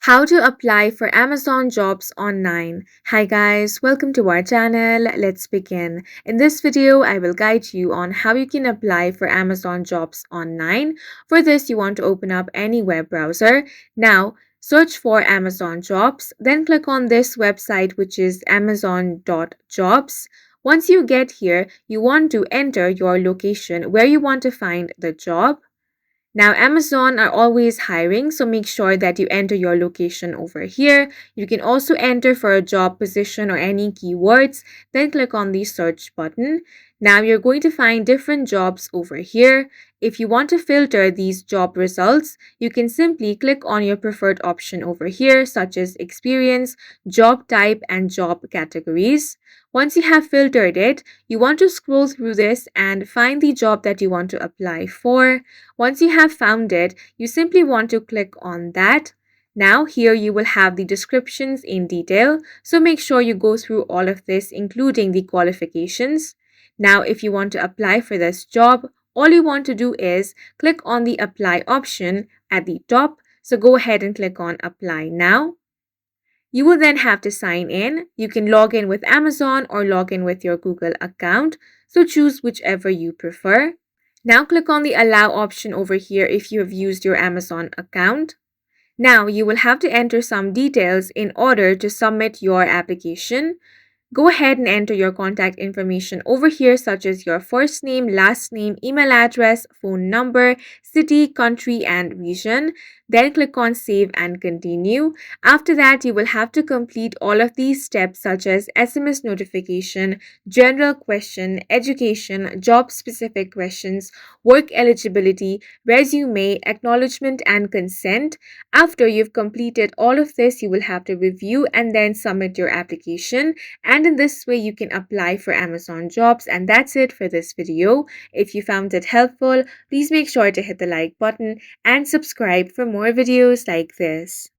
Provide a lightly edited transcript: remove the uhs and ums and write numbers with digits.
How to apply for Amazon jobs online. Hi guys, welcome to our channel. Let's begin. In this video, I will guide you on how you can apply for Amazon jobs online. For this, you want to open up any web browser. Now, search for Amazon jobs, then click on this website which is amazon.jobs. Once you get here, you want to enter your location where you want to find the job. Now, Amazon are always hiring, so make sure that you enter your location over here. You can also enter for a job position or any keywords, then click on the search button. Now, you're going to find different jobs over here. If you want to filter these job results, you can simply click on your preferred option over here, such as experience, job type, and job categories. Once you have filtered it, you want to scroll through this and find the job that you want to apply for. Once you have found it, you simply want to click on that. Now here you will have the descriptions in detail, so make sure you go through all of this including the qualifications. Now if you want to apply for this job, all you want to do is click on the apply option at the top. So go ahead and click on apply now. You will then have to sign in. You can log in with Amazon or log in with your Google account. So choose whichever you prefer. Now click on the allow option over here if you have used your Amazon account. Now you will have to enter some details in order to submit your application. Go ahead and enter your contact information over here, such as your first name, last name, email address, phone number, city, country, and region. Then click on save and continue. After that, you will have to complete all of these steps such as SMS notification, general question, education, job specific questions, work eligibility, resume, acknowledgement, and consent. After you've completed all of this, you will have to review and then submit your application. And in this way, you can apply for Amazon jobs. And that's it for this video. If you found it helpful, please make sure to hit the like button and subscribe for more videos like this.